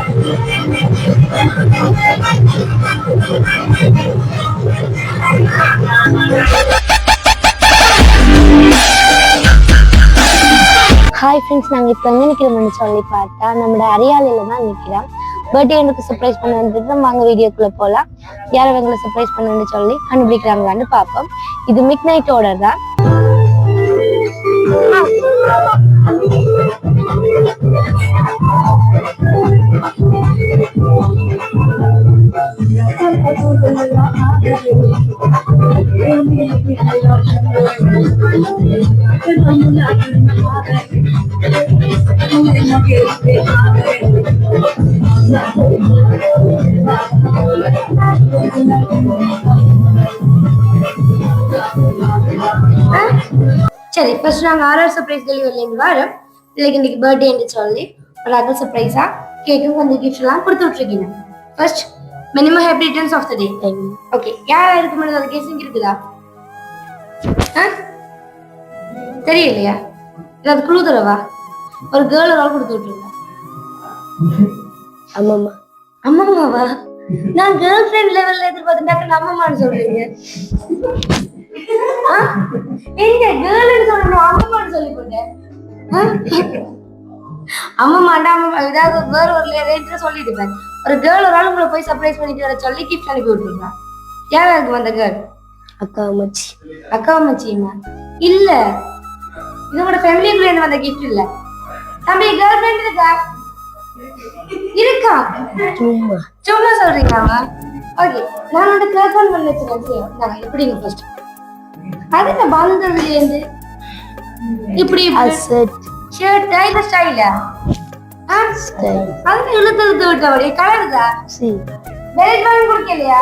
Hi friends, நாங்கள் இப்போ எங்கே நிற்கிறோம்னு சொல்லி பார்த்தா நம்மளோட அரியாலையில் தான் நிற்கிறோம். பர்த்டே எனக்கு சர்ப்ரைஸ் பண்ண வந்துட்டு வாங்க வீடியோக்குள்ளே போகலாம். யார் அவங்களை சர்ப்ரைஸ் பண்ணுன்னு சொல்லி கண்டுபிடிக்கிறாங்களான்னு பார்ப்போம். இது மிட் நைட் ஆர்டர் தான். சரி, ஃபர்ஸ்ட் நாங்கள் ஆர்ஆர் சர்ப்ரைஸ் டெலிவரிலேருந்து வரோம். பிள்ளைக்கு இன்னைக்கு பர்த்டேன்னு சொல்லி ஒரு அதர் சர்ப்ரைஸா கேக்கும் கொஞ்சம் கிஃப்ட் எல்லாம் கொடுத்து விட்டுருக்கீங்க. First minimum happy returns of the day. Okay, யாரா இருக்கு மேடம்? அது கேசிங் இருக்குதா? தெரியலையா? ஏதாவது குழு தரவா? ஒரு கேர்ள் ஒரு ஆள் கொடுத்து விட்டுருங்க. அம்மம்மா. அம்மம்மாவா? நான் கேர்ள் ஃப்ரெண்ட் லெவல்ல எதிர்பார்த்துட்டாக்க அம்மம்மான்னு சொல்றீங்க. எங்க கேர்ள்னு சொல்லணும், அம்மம்மான்னு சொல்லி போட்டேன். அம்மம்மாண்டா அம்மா ஏதாவது வேற ஒரு ரேட்ல சொல்லிட்டு இருப்பேன். ஒரு கேர்ள் ஒரு ஆள் உங்களை போய் சர்ப்ரைஸ் பண்ணிட்டு வர சொல்லி கிஃப்ட் அனுப்பி விட்டுருக்கா. யாரா இருக்கு அந்த கேர்ள்? அக்கா மச்சி. அக்கா மச்சிமா? இல்ல, இது உங்களோட ஃபேமிலிக்குள்ள இருந்து வந்த கிஃப்ட் இல்ல. தம்பி, கேர்ள் ஃப்ரெண்ட் இருக்கா? இருக்கா? சும்மா சும்மா சொல்றீங்களா? ஓகே, நான் வந்து கிளாஸ் பண்ணி வச்சிருக்கேன். நாங்க எப்படிங்க ஃபர்ஸ்ட் அது என்ன வந்ததுல இருந்து இப்படி ஷர்ட் இல்ல ஸ்டைலா? அது இழுத்து விட்டவரே கலருதா? பெல்ட் வாங்கி கொடுக்கலையா?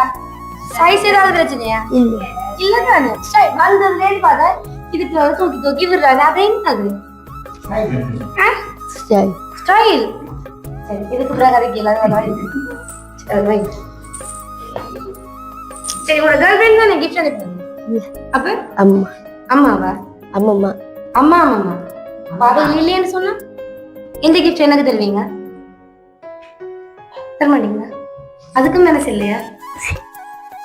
சைஸ் ஏதாவது பிரச்சனையா? இல்ல தானே. ஸ்டைல் வந்ததுல இருந்து பார்த்தா இதுக்கு தூக்கி தூக்கி விடுறாங்க. அது என்னது ஸ்டைல்? ஸ்டைல். சரி, இதுக்கு பிறகு அதுக்கு எல்லாரும் சரி, உங்களோட கேர்ள் ஃப்ரெண்ட் தான் கிஃப்ட் அனுப்புறேன். அப்ப அம்மா. அம்மாவா? அம்மம்மா. அம்மா அம்மா பாபா இல்லையேன்னு சொன்னா எந்த கிஃப்ட் எனக்கு தருவீங்க? தர மாட்டீங்களா? அதுக்கும் மனசு இல்லையா?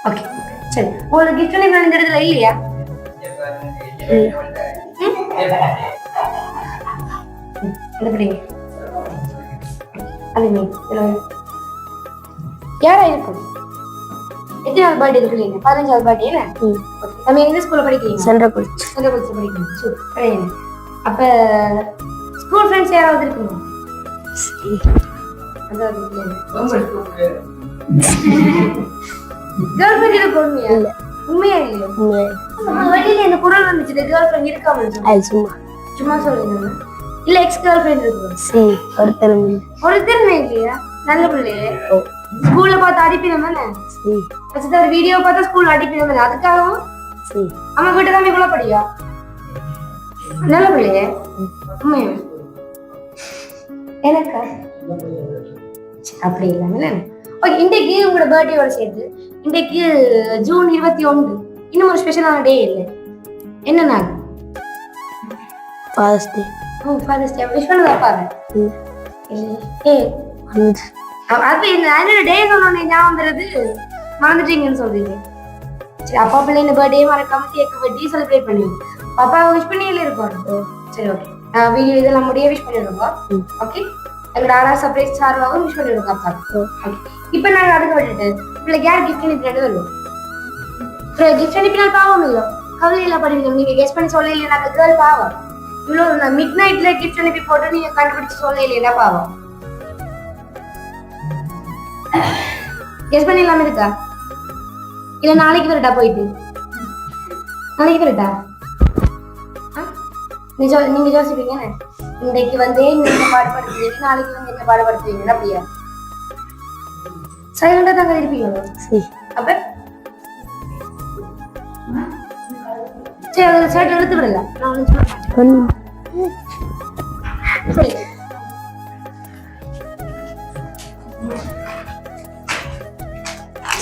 ஓகே, சரி. உங்களுக்கு கிஃப்ட் அனுப்பி வேணுங்கிறதுல இல்லையா? யாரா இருக்கும்? எத்தனாவது பர்த்டே இருக்குல்ல? 15வது பர்த்டே என்ன? நம்ம எந்த ஸ்கூல்ல படிக்கிறீங்க? சென்ட்ரல் காலேஜ் படிக்கிறீங்க. சூப்பர். அப்ப ஸ்கூல் ஃப்ரெண்ட்ஸ் யாராவது இருக்குங்க? அதாவது கேர்ள் ஃப்ரெண்ட் இருக்கு. உண்மையா? உண்மையா இல்லையா? வெளியில இந்த குரல் வந்துச்சு, கேர்ள் ஃப்ரெண்ட் இருக்காம சும்மா சும்மா சொல்றீங்க. இல்ல எக்ஸ் கேர்ள் ஃப்ரெண்ட் இருக்கு? ஒருத்தருமே இல்லையா? நல்ல பிள்ளையே. ஸ்கூல்ல பார்த்து அடிப்பினோம் தானே? ஒரு வீடியோ பார்த்தா ஸ்கூல்ல அடிப்பினோம் தானே? அதுக்காகவும் அம்மா கிட்ட தான் இவ்வளவு படியா? நல்ல பிள்ளையே. உண்மையா? எனக்கா? அப்படி இல்லாம ஓகே. இன்றைக்கு உங்களோட பர்த்டேயோட சேர்த்து இன்றைக்கு ஜூன் 21 இன்னும் ஒரு ஸ்பெஷலான டே இல்லை. என்ன நாள்? ஃபாதர்ஸ் டே. ஓ, ஃபாதர்ஸ் டே. விஷ் பண்ணதா பாரு. ஏ அது இந்த ஆனுவல் டே சொன்னோன்னே ஞாபகம் வருது, மறந்துட்டீங்கன்னு சொல்றீங்க. சரி, அப்பா பிள்ளைங்க பர்த்டே மறக்காம கேக் வெட்டி செலிப்ரேட் பண்ணுவீங்க. பாப்பா விஷ் பண்ணியில இருக்கோம். சரி, ஓகே. வீடியோ இதெல்லாம் முடிய விஷ் பண்ணிடுங்க. ஓகே, எங்களோட ஆர்ஆர் சர்ப்ரைஸ் சார்பாகவும் விஷ் பண்ணிடுங்க அப்பா. ஓகே, இப்போ நாங்கள் அதுக்கு விட்டுட்டு பிள்ளைக்கு யார் கிஃப்ட் அனுப்பிட்டு வருவோம். கிஃப்ட் அனுப்பினால் பாவம் இல்லை, கவலை இல்லை படிக்கணும். நீங்க கெஸ் பண்ணி சொல்ல இல்லையா? அந்த கேர்ள் பாவம். இவ்வளோ மிட் நைட்ல கிஃப்ட் அனுப்பி போட்டு நீங்க கண்டுபிடிச்சு சொல்ல இல்லையா? பாவம். கெஸ் பண்ணிடலாம இருக்கா? இல்ல நாளைக்கு வரட்டா? போயிட்டு நாளைக்கு வரட்டா? நீங்க யோசிப்பீங்க, இன்னைக்கு வந்து நீங்க பாடுபடுத்துவீங்க, நாளைக்கு வந்து என்ன பாடுபடுத்துவீங்க. அப்படியா? சைலண்டா தாங்க இருப்பீங்க. அப்ப சரி, அதை சைட் எடுத்து விடல. நான் ஒண்ணு சொல்ல மாட்டேன். சரி,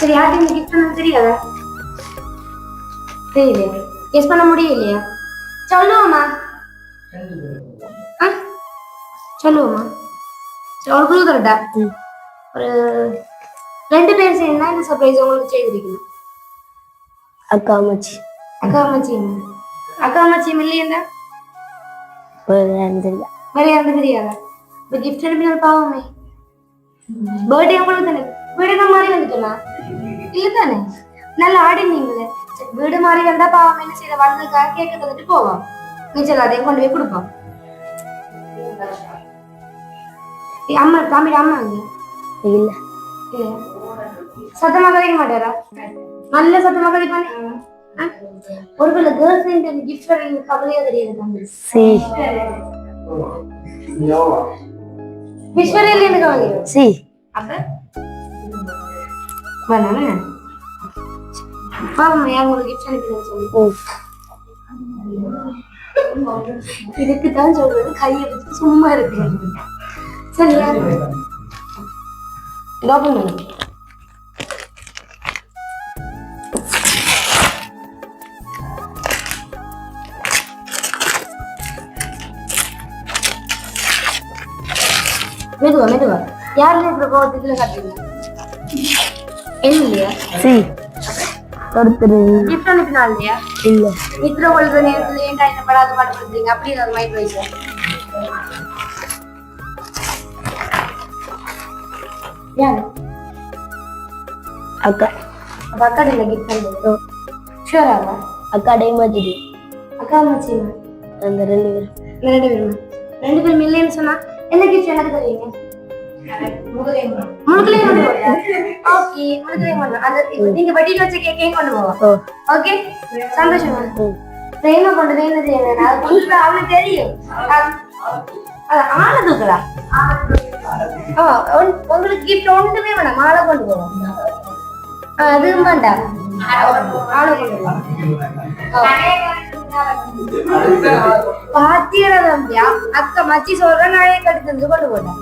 சரி. யாருக்கு இந்த கிஃப்ட் பண்ண தெரியாதா? தெரியலையா? கெஸ் பண்ண முடியலையா? சொல்லுவோமா? சொல்லுவோமா? சரி, ஒரு குழு தரட்டா? ஒரு 2 பேர் சேர்ந்தா இந்த சர்ப்ரைஸ் உங்களுக்கு செய்திருக்கணும். அக்கா அம்மாச்சி அக்கா அம்மாச்சி அக்கா அம்மாச்சி இல்லையா வேற யாரும் தெரியாதா? இப்போ கிஃப்ட் அனுப்பினால் பாவமே. பர்த்டே உங்களுக்கு தானே வீடு தான் மாறி வந்துட்டோமா இல்லை தானே நல்லா ஆடினீங்களே. வீடு மாறி வந்தா பாவம் என்ன செய்ய வந்ததுக்காக கேட்க தந்துட்டு போவோம். மிச்சம் அதையும் கொண்டு போய் கொடுப்போம். அம்மா தம்பி அம்மா இல்ல இல்ல சத்தமா கதைக்க மாட்டாரா? நல்ல சத்தமா கதைப்பானே. ஒருவேளை கேர்ள் ஃப்ரெண்ட் கிஃப்ட் கவலையா தெரியாது தம்பி. விஸ்வரையில இருந்து கவலையா? அப்ப வேணாமே பாவம் உங்களுக்கு கிஃப்ட் அனுப்பிடுன்னு சொல்லி இதுக்கு தான் சொல்றது கையை வச்சு சும்மா இருக்கு. சரியா ஓபன் பண்ணு. மெதுவா மெதுவா யாருல இருக்கிற கோவத்துல காட்டுறீங்க இல்லையா? கிஃப்ட் அனுப்பினால இல்லையா? இல்ல நித்திர கொள்கிற நேரத்துல ஏன்டா என்ன படாத பாட்டு படுத்துறீங்க அப்படி ஏதாவது மைண்ட் வைஸ் யாரு? அக்கா. அப்ப அக்கா இல்ல கிஃப்ட் பண்றது ஷூராவா? அக்கா டைமாச்சி அக்கா மச்சி அந்த 2 பேரும் இல்லைன்னு சொன்னா என்ன கிஃப்ட் எனக்கு தருவீங்க? நீங்க வட்டியில வச்ச கேக்கையும் கொண்டு போவோம். ஓகே சந்தோஷமா ட்ரெயினை கொண்டு போய் அவனுக்கு தெரியும் ஆளை தூக்கலாம். உங்களுக்கு கிஃப்ட் ஒன்றுமே வேணாம் மாலை கொண்டு போவோம். அதுவும் வேண்டாம் ஆளை கொண்டு போவோம். பாத்தியரா தம்பியா அக்கா மச்சி சொல்ற நகையை கட்டி தந்து கொண்டு போட்டேன்.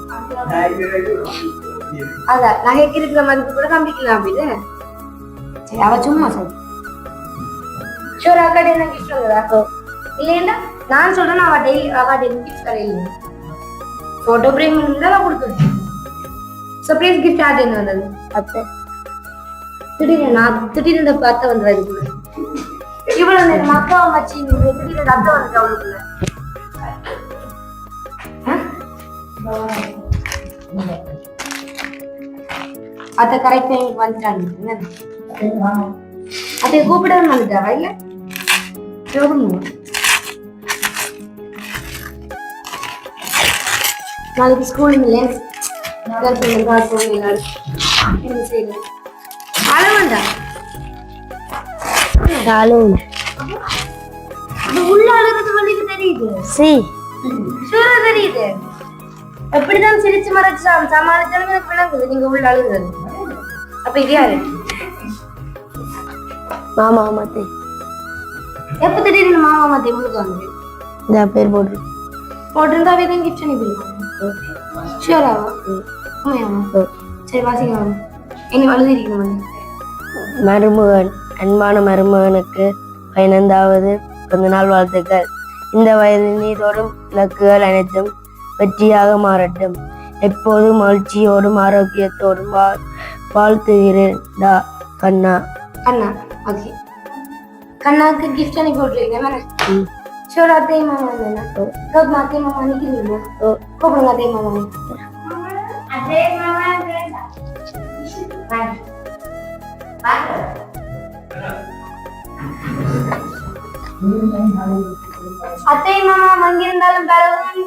அதான் நகைக்கு இருக்கிற மதிப்பு கூட நம்பிக்கலாம் அப்படின்னு சரி அவ சும்மா சொல். ஷூர் அக்காட்ட என்ன கிஃப்ட் வந்ததா? இல்லையா நான் சொல்றேன் அவ டெய்லி அக்காட்ட கிஃப்ட் தரையில போட்டோ பிரேம் இருந்தா கொடுத்துருக்கேன். சர்ப்ரைஸ் கிஃப்ட் ஆட் என்ன வந்தது? அத்தை திடீர்னு நான் திடீர்னு பார்த்த வந்து இவ்வளவு நேரம் அக்காவை மச்சி திடீர்னு அத்தை வந்து அவளுக்குள்ள அத்தை கரெக்ட் டைமுக்கு வந்துட்டாங்க. அதை கூப்பிடவும் வந்துட்டாரா? இல்ல நாளைக்கு ஸ்கூல் இல்லை என்ன செய்யறது? அளவண்டா உள்ள அழுகிறது வழிக்கு தெரியுது. தெரியுது எப்படிதான் சிரிச்சு மறைச்சா சமாளிச்சாலும் எனக்கு விளங்குது நீங்க உள்ள அழுகிறது. அப்ப இது யாரு? மாமா மாத்தே. எப்ப திடீர்னு மாமா மாத்தே உங்களுக்கு வந்து இந்த பேர் போட்டிருந்தா தான் கிஃப்ட் அனுப்பிடுவாங்க. ஷூராவா? சரி வாசிங்க என்ன அழுதிருக்கணும். மருமகன் அன்பான மருமகனுக்கு 15வது பிறந்த நாள் வாழ்த்துக்கள். இந்த வயதில் நீ தொடும் இலக்குகள் அனைத்தும் வெற்றியாக மாறட்டும். எப்போதும் மகிழ்ச்சியோடும் ஆரோக்கியத்தோடும் வாழ்த்துகிறேன் கண்ணா. கண்ணா ஓகே கண்ணாக்கு கிஃப்ட் அனுப்பி விட்டுருக்கீங்க. ஷூர் அத்தை மாமா அத்தை மாமா நிக்கிறீங்களா? கூப்பிடுங்க அத்தை மாமா. அத்தை மாமா வங்கியிருந்தாலும் பரவாயில்லை.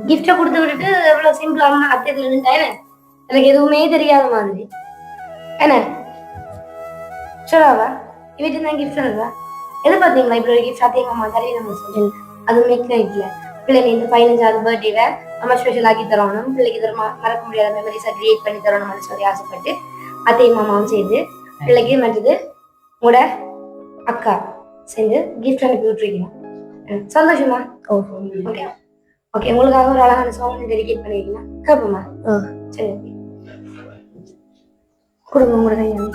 கிஃப்ட கொடுத்து விட்டுட்டு எவ்வளவு சிம்பிளா அத்தையில நின்றானே எனக்கு எதுவுமே தெரியாத மாதிரி என்ன சொல்லாவா வீட்டு தான் கிஃப்ட் வந்ததா? எது பாத்தீங்களா இப்படி ஒரு கிஃப்ட் அத்தையும் அம்மா தரையில நம்ம சொல்லி அது மிட் நைட்ல பிள்ளைங்க இந்த 15வது பர்த்டேவை நம்ம ஸ்பெஷல் ஆக்கி தரணும் பிள்ளைக்கு தர மறக்க முடியாத மெமரிஸை கிரியேட் பண்ணி தரணும்னு சொல்லி ஆசைப்பட்டு அத்தையும் மாமாவும் சேர்ந்து பிள்ளைக்கு மற்றது உங்களோட அக்கா சேர்ந்து கிஃப்ட் அனுப்பி விட்டுருக்கீங்க. சந்தோஷமா? ஓகே ஓகே உங்களுக்காக ஒரு அழகான சாங் டெடிகேட் பண்ணிருக்கீங்க கேட்போமா? சரி கொடுங்க உங்களோட கையாலே.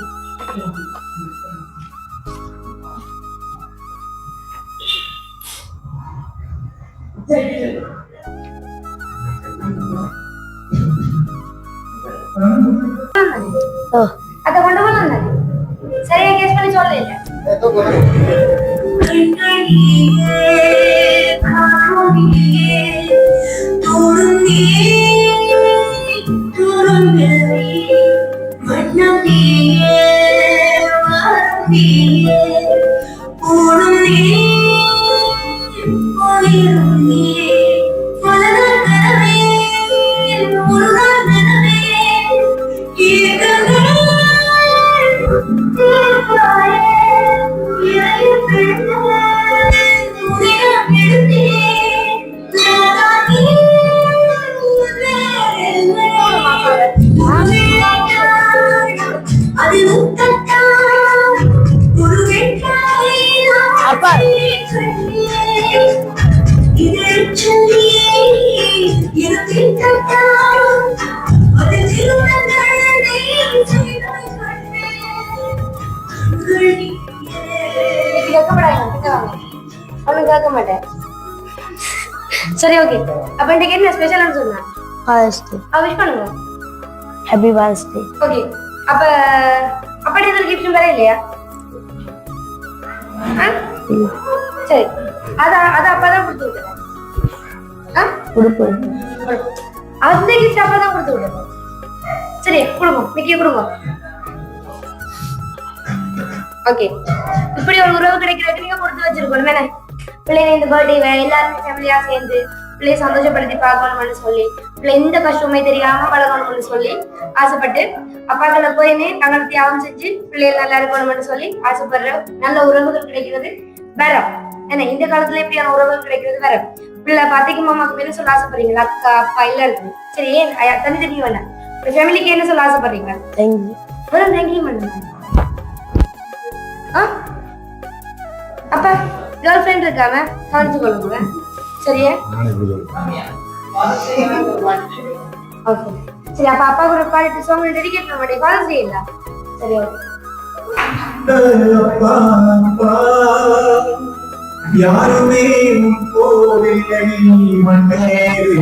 ஓ அதை கொண்டு போனாங்க. சரியா கேஸ் பண்ணி சொல்ல இல்ல. அப்பா ஒன்னும் கேட்க மாட்டேன். சரி ஓகே. அப்ப இன்னைக்கு என்ன ஸ்பெஷல்னு சொன்னா ஃபாதர்ஸ் டே விஷ் பண்ணுங்க. ஹாப்பி ஃபாதர்ஸ் டே. ஓகே. அப்ப அப்படி எதுவும் கிஃப்ட் வேற இல்லையா? சரி அத அப்பதான் கொடுத்து விட்டுறேன். உடுப்பு அந்த கிஃப்ட் அப்பதான் கொடுத்து விட்டுறேன். சரி கொடுங்க, மிக்கி கொடுங்க. ஓகே. இப்படி ஒரு உறவு கிடைக்கிறதுக்கு நீங்க கொடுத்து வச்சிருக்கணும் தானே. பிள்ளைங்க இந்த பர்த்டேவை எல்லாருமே ஃபேமிலியா சேர்ந்து பிள்ளைய சந்தோஷப்படுத்தி பார்க்கணும்னு சொல்லி, பிள்ளை எந்த கஷ்டமே தெரியாம வளரணும்னு சொல்லி ஆசைப்பட்டு அப்பாக்களை போயின்னு தங்களை தியாகம் செஞ்சு பிள்ளைகள் நல்லா இருக்கணும்னு சொல்லி ஆசைப்படுற நல்ல உறவுகள் கிடைக்கிறது வேற. ஏன்னா இந்த காலத்துல எப்படியான உறவுகள் கிடைக்கிறது வேற. பிள்ளை பாத்திக்கு மாமாக்கு என்ன சொல்ல ஆசைப்படுறீங்களா? அக்கா அப்பா எல்லாருக்கும் சரி. ஏன் தனி வேணாம், ஃபேமிலிக்கு என்ன சொல்ல ஆசைப்படுறீங்க? தேங்க்யூ. வெறும் தேங்க்யூ பண்ணுங்க. அப்ப கேர்ள் ஃப்ரெண்ட் இருக்காம கவனிச்சு கொள்ளுங்க. சரியா? ஓகே. சரி அப்ப அப்பா கூட பாடிட்டு சாங் டெடிகேட் பண்ண மாட்டேன். ஃபாதர்ஸ் டே இல்ல. சரி யாருமே போதில்லை மண்ணேறி